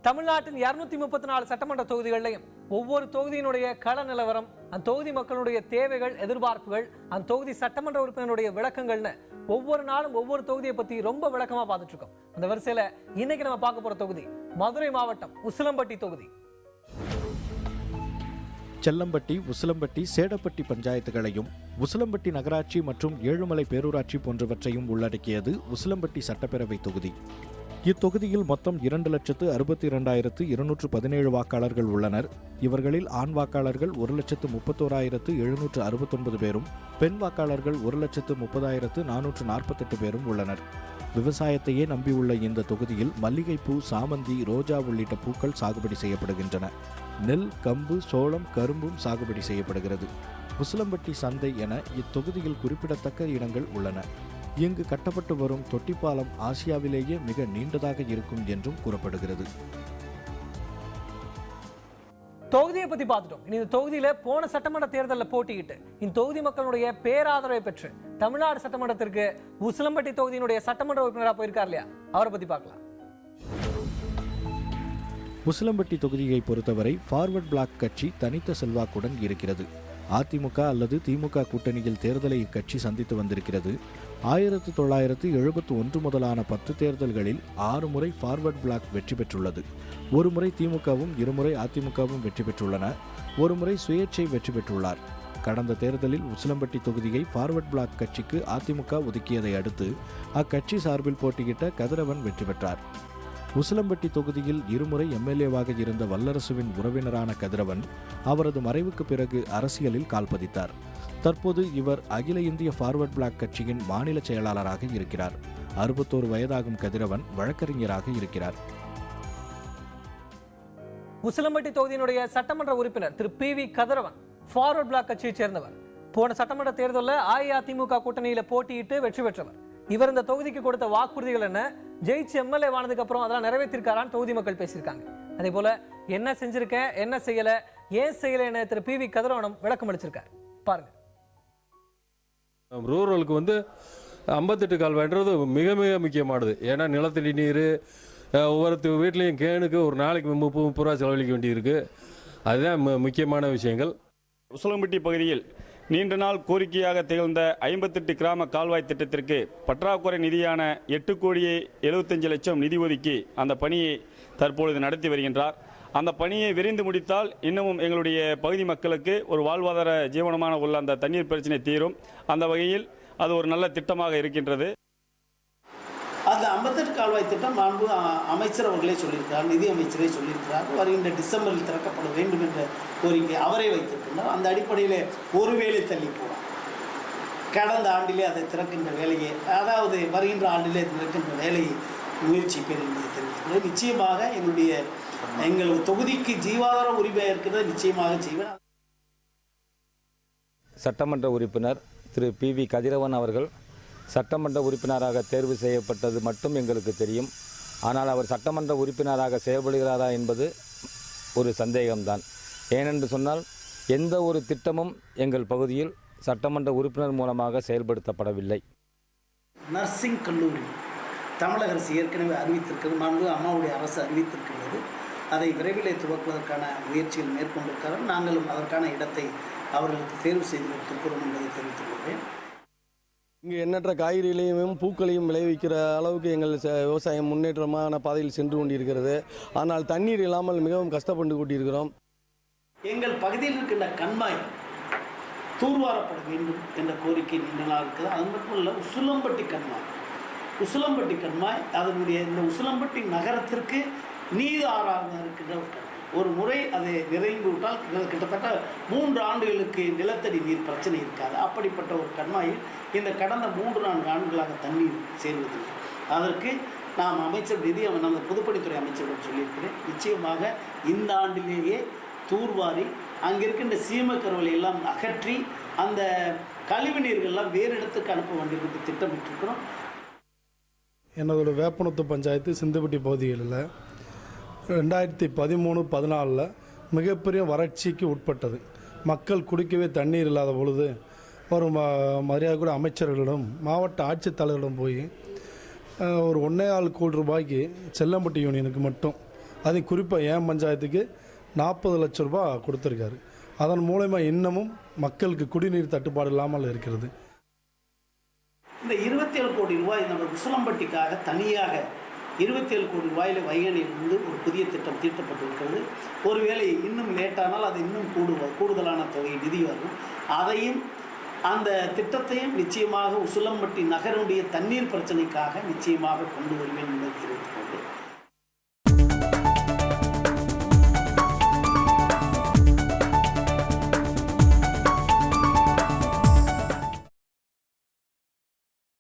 தமிழ்நாட்டின் 234 சட்டமன்ற தொகுதிகளிலையும் ஒவ்வொரு தொகுதியினுடைய கள நிலவரம், அந்த தொகுதி மக்களுடைய தேவைகள், எதிர்பார்ப்புகள், அந்த தொகுதி சட்டமன்ற உறுப்பினருடைய விளக்கங்கள்னு ஒவ்வொரு நாளும் ஒவ்வொரு தொகுதியை பத்தி ரொம்ப விளக்கமா பார்த்துட்டு இருக்கோம். அந்த வரிசையில இன்னைக்கு நம்ம பார்க்க போற தொகுதி மதுரை மாவட்டம் உசிலம்பட்டி தொகுதி. செல்லம்பட்டி, உசிலம்பட்டி, சேடப்பட்டி பஞ்சாயத்துகளையும் உசிலம்பட்டி நகராட்சி மற்றும் ஏழுமலை பேரூராட்சி போன்றவற்றையும் உள்ளடக்கியது உசிலம்பட்டி சட்டப்பேரவை தொகுதி. இத்தொகுதியில் மொத்தம் 2,62,217 வாக்காளர்கள் உள்ளனர். இவர்களில் ஆண் வாக்காளர்கள் 1,31,769 பேரும், பெண் வாக்காளர்கள் 1,30,448 பேரும் உள்ளனர். விவசாயத்தையே நம்பியுள்ள இந்த தொகுதியில் மல்லிகைப்பூ, சாமந்தி, ரோஜா உள்ளிட்ட பூக்கள் சாகுபடி செய்யப்படுகின்றன. நெல், கம்பு, சோளம், கரும்பும் சாகுபடி செய்யப்படுகிறது. உசிலம்பட்டி சந்தை என இத்தொகுதியில் குறிப்பிடத்தக்க இடங்கள் உள்ளன. இங்கு கட்டப்பட்டு வரும் தொட்டிப்பாலம் ஆசியாவிலேயே மிக நீண்டதாக இருக்கும் என்றும் கூறப்படுகிறது. தொகுதியை பத்தி பார்த்துட்டோம். இந்த தொகுதியில போன சட்டமன்ற தேர்தலில் போட்டியிட்டு இந்த தொகுதி மக்களுடைய பேராதரவை பெற்று தமிழ்நாடு சட்டமன்றத்திற்கு உசிலம்பட்டி தொகுதியினுடைய சட்டமன்ற உறுப்பினராக போயிருக்கார் இல்லையா, அவரை பத்தி பார்க்கலாம். உசிலம்பட்டி தொகுதியை பொறுத்தவரை ஃபார்வர்ட் பிளாக் கட்சி தனித்த செல்வாக்குடன் இருக்கிறது. அதிமுக அல்லது திமுக கூட்டணியில் தேர்தலை இக்கட்சி சந்தித்து வந்திருக்கிறது. 1971 முதலான 10 தேர்தல்களில் 6 முறை ஃபார்வர்ட் பிளாக் வெற்றி பெற்றுள்ளது. ஒரு முறை திமுகவும் 2 முறை அதிமுகவும் வெற்றி பெற்றுள்ளன. ஒரு முறை சுயேட்சை வெற்றி பெற்றுள்ளார். கடந்த தேர்தலில் உசிலம்பட்டி தொகுதியை ஃபார்வர்ட் பிளாக் கட்சிக்கு அதிமுக ஒதுக்கியதை அடுத்து அக்கட்சி சார்பில் போட்டியிட்ட கதிரவன் வெற்றி பெற்றார். உசிலம்பட்டி தொகுதியில் 2 முறை எம்எல்ஏவாக இருந்த வல்லரசுவின் உறவினரான கதிரவன் அவரது மறைவுக்கு பிறகு அரசியலில் கால்பதித்தார். தற்போது இவர் அகில இந்திய ஃபார்வர்ட் பிளாக் கட்சியின் மாநில செயலாளராக இருக்கிறார். 61 வயதாகும் கதிரவன் வழக்கறிஞராக இருக்கிறார். உசிலம்பட்டி தொகுதியினுடைய சட்டமன்ற உறுப்பினர் திரு PV கதிரவன் ஃபார்வர்ட் பிளாக் கட்சியைச் சேர்ந்தவர். போன சட்டமன்ற தேர்தலில் அஇஅதிமுக கூட்டணியில போட்டியிட்டு வெற்றி பெற்றவர். இவர் இந்த தொகுதிக்கு கொடுத்த வாக்குறுதிகள் என்ன, ஜெயிச்சு எம்எல்ஏ வானதுக்கு அப்புறம் அதெல்லாம் நிறைவேற்றிருக்காரான்னு தொகுதி மக்கள் பேசியிருக்காங்க. அதே போல என்ன செஞ்சிருக்க, என்ன செய்யல, ஏன் செய்யல என திரு PV கதிரவனும் விளக்கம் அளிச்சிருக்காரு. பாருங்க. ரூரலுக்கு 58 கால்வாய்ன்றது மிக மிக முக்கியமானது. ஏன்னா நிலத்தடி நீர் ஒவ்வொரு வீட்லையும் கேனுக்கு ஒரு நாளைக்கு 30 ரூபா செலவழிக்க வேண்டியிருக்கு. அதுதான் முக்கியமான விஷயங்கள். உசிலம்பட்டி பகுதியில் நீண்ட நாள் கோரிக்கையாக திகழ்ந்த 58 கிராம கால்வாய் திட்டத்திற்கு பற்றாக்குறை நிதியான 8,75,00,000 நிதி ஒதுக்கி அந்த பணியை தற்பொழுது நடத்தி வருகின்றார். அந்த பணியை விரைந்து முடித்தால் இன்னமும் எங்களுடைய பகுதி மக்களுக்கு ஒரு வாழ்வாதார ஜீவனமான உள்ள அந்த தண்ணீர் பிரச்சனை தீரும். அந்த வகையில் அது ஒரு நல்ல திட்டமாக இருக்கின்றது. அந்த 58 கால்வாய் திட்டம் மாண்பு அமைச்சர் அவர்களே சொல்லியிருக்கிறார், நிதி அமைச்சரே சொல்லியிருக்கிறார். வருகின்ற டிசம்பரில் திறக்கப்பட வேண்டும் என்ற கோரிக்கை அவரே வைத்திருக்கின்றார். அந்த அடிப்படையில் ஒருவேளை தள்ளி போகிறார். கடந்த ஆண்டிலே அதை திறக்கின்ற வேலையை, அதாவது வருகின்ற ஆண்டிலே திறக்கின்ற வேலையை முயற்சிப்பேன் என்பதை தெரிவித்துள்ளது. நிச்சயமாக எங்கள் தொகுதிக்கு ஜீவாதார உரிமையாக இருக்கிறத நிச்சயமாக செய்வேன். சட்டமன்ற உறுப்பினர் திரு PV கதிரவன் அவர்கள் சட்டமன்ற உறுப்பினராக தேர்வு செய்யப்பட்டது மட்டும் எங்களுக்கு தெரியும். ஆனால் அவர் சட்டமன்ற உறுப்பினராக செயல்படுகிறாரா என்பது ஒரு சந்தேகம்தான். ஏனென்று சொன்னால் எந்த ஒரு திட்டமும் எங்கள் பகுதியில் சட்டமன்ற உறுப்பினர் மூலமாக செயல்படுத்தப்படவில்லை. நர்சிங் கல்லூரி தமிழக அரசு ஏற்கனவே அறிவித்திருக்கிறது, மாண்பு அம்மாவுடைய அரசு அறிவித்திருக்கிறது. அதை விரைவில் துவக்குவதற்கான முயற்சிகள் மேற்கொண்டிருக்கிறார்கள். நாங்களும் அதற்கான இடத்தை அவர்களுக்கு தேர்வு செய்து கொடுத்திருக்கிறோம் என்பதை தெரிவித்துள்ளேன். இங்கு எண்ணற்ற காய்கறிகளையும் பூக்களையும் விளைவிக்கிற அளவுக்கு எங்கள் விவசாயம் முன்னேற்றமான பாதையில் சென்று கொண்டிருக்கிறது. ஆனால் தண்ணீர் இல்லாமல் மிகவும் கஷ்டப்பட்டு கொண்டிருக்கிறோம். எங்கள் பகுதியில் இருக்கின்ற கண்மாய் தூர்வாரப்பட வேண்டும் என்ற கோரிக்கை நீண்ட நாள் இருக்குது. அது மட்டும் இல்லை, உசிலம்பட்டி கண்மாய் அதனுடைய இந்த உசிலம்பட்டி நகரத்திற்கு நீர் ஆறாக இருக்கின்ற ஒரு கண்மாய். ஒரு முறை அதை நிறைந்து விட்டால் கிட்டத்தட்ட 3 ஆண்டுகளுக்கு நிலத்தடி நீர் பிரச்சனை இருக்காது. அப்படிப்பட்ட ஒரு கண்மாயில் இந்த கடந்த 3-4 ஆண்டுகளாக தண்ணீர் சேர்வதில்லை. அதற்கு நாம் அமைச்சர் நமது பொதுப்பணித்துறை அமைச்சரிடம் சொல்லியிருக்கிறேன். நிச்சயமாக இந்த ஆண்டிலேயே தூர்வாரி அங்கிருக்கின்ற சீம கருவலை எல்லாம் அகற்றி அந்த கழிவு நீர்கள்லாம் வேறு இடத்துக்கு அனுப்ப வேண்டும் என்று திட்டமிட்டிருக்கிறோம். என்னோட வேப்பனத்து பஞ்சாயத்து சிந்துப்பட்டி பகுதிகளில் 2013-14 மிகப்பெரிய வறட்சிக்கு உட்பட்டது. மக்கள் குடிக்கவே தண்ணீர் இல்லாத பொழுது ஒரு மரியாதை கூட அமைச்சர்களிடம் மாவட்ட ஆட்சித்தலைவரிடம் போய் ஒரு 1.25 கோடி ரூபாய்க்கு செல்லம்பட்டி யூனியனுக்கு மட்டும் அது குறிப்பாக என் பஞ்சாயத்துக்கு 40 லட்சம் ரூபாய் கொடுத்துருக்காரு. அதன் மூலமா இன்னமும் மக்களுக்கு குடிநீர் தட்டுப்பாடு இல்லாமல் இருக்கிறது. இந்த 27 கோடி ரூபாய் நம்ம உசிலம்பட்டிக்காக தனியாக 27 கோடி ரூபாயில் வைகணையிலிருந்து ஒரு புதிய திட்டம் தீட்டப்பட்டிருக்கிறது. ஒருவேளை இன்னும் லேட்டானால் அது இன்னும் கூடுதலான தொகை நிதி வரும். அதையும் அந்த திட்டத்தையும் நிச்சயமாக உசிலம்பட்டி நகருடைய தண்ணீர் பிரச்சனைக்காக நிச்சயமாக கொண்டு வருவேன் என்பதை தெரிவித்துக் கொள்கிறேன்.